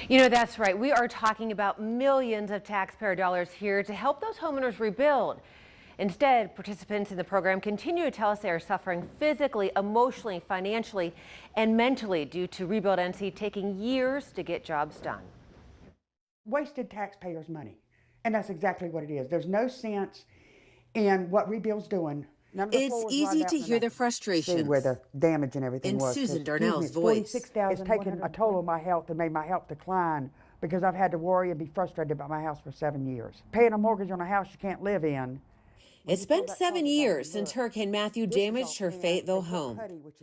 You know, that's right. We are talking about millions of taxpayer dollars here to help those homeowners rebuild. Instead, participants in the program continue to tell us they are suffering physically, emotionally, financially, and mentally due to Rebuild NC taking years to get jobs done. Wasted taxpayers' money, and that's exactly what it is. There's no sense in what Rebuild's doing. It's easy to hear the frustrations. See where the damage and everything in was. Susan Excuse Darnell's me, voice. It's taken a toll on my health and made my health decline because I've had to worry and be frustrated about my house for 7 years. Paying a mortgage on a house you can't live in. It's been 7 years since Hurricane Matthew damaged her Fayetteville home.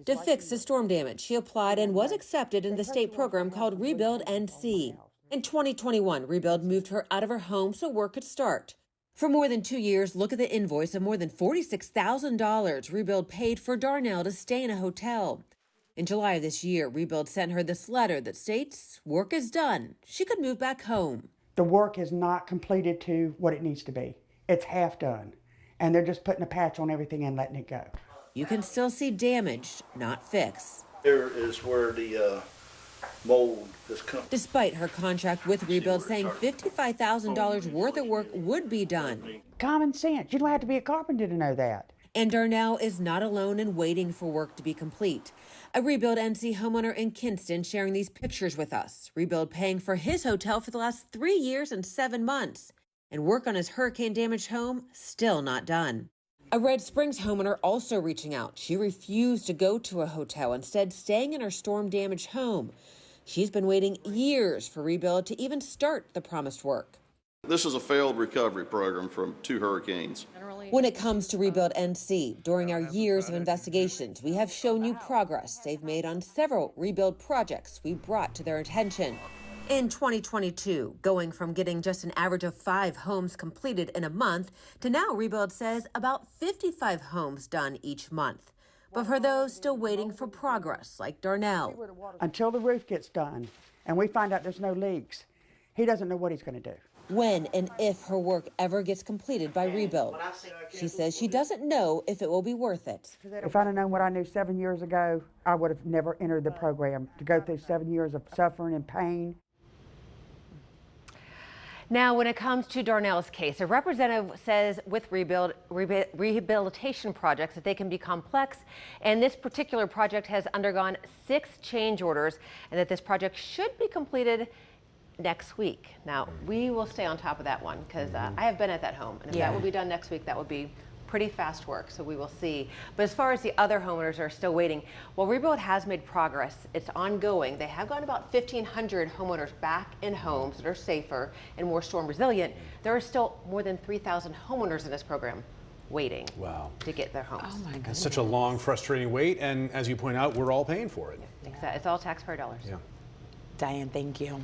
To fix the storm damage, she applied and was accepted in the state program called Rebuild NC. In 2021, Rebuild moved her out of her home so work could start. For more than 2 years, look at the invoice of more than $46,000 Rebuild paid for Darnell to stay in a hotel. In July of this year, Rebuild sent her this letter that states work is done. She could move back home. The work is not completed to what it needs to be. It's half done, and they're just putting a patch on everything and letting it go. You can still see damage, not fix. Here is where the mold has come. Despite her contract with Rebuild saying $55,000 worth of work would be done. Common sense. You don't have to be a carpenter to know that. And Darnell is not alone in waiting for work to be complete. A Rebuild NC homeowner in Kinston sharing these pictures with us. Rebuild paying for his hotel for the last 3 years and 7 months. And work on his hurricane-damaged home still not done. A Red Springs homeowner also reaching out. She refused to go to a hotel, instead staying in her storm-damaged home. She's been waiting years for Rebuild to even start the promised work. This is a failed recovery program from 2 hurricanes. When it comes to Rebuild NC, during our years of investigations, we have shown you progress they've made on several rebuild projects we brought to their attention. In 2022, going from getting just an average of 5 homes completed in a month to now Rebuild says about 55 homes done each month. But for those still waiting for progress, like Darnell. Until the roof gets done and we find out there's no leaks, he doesn't know what he's going to do. When and if her work ever gets completed by Rebuild. She says she doesn't know if it will be worth it. If I'd have known what I knew 7 years ago, I would have never entered the program. To go through 7 years of suffering and pain. Now, when it comes to Darnell's case, a representative says with rehabilitation projects that they can be complex, and this particular project has undergone 6 change orders, and that this project should be completed next week. Now, we will stay on top of that one because I have been at that home, and if that will be done next week, that would be pretty fast work, so we will see. But as far as the other homeowners are still waiting, well, Rebuild has made progress. It's ongoing. They have gotten about 1,500 homeowners back in homes that are safer and more storm resilient. There are still more than 3,000 homeowners in this program waiting to get their homes. Oh my goodness. It's such a long, frustrating wait, and as you point out, we're all paying for it. It's all taxpayer dollars. Yeah. Diane, thank you.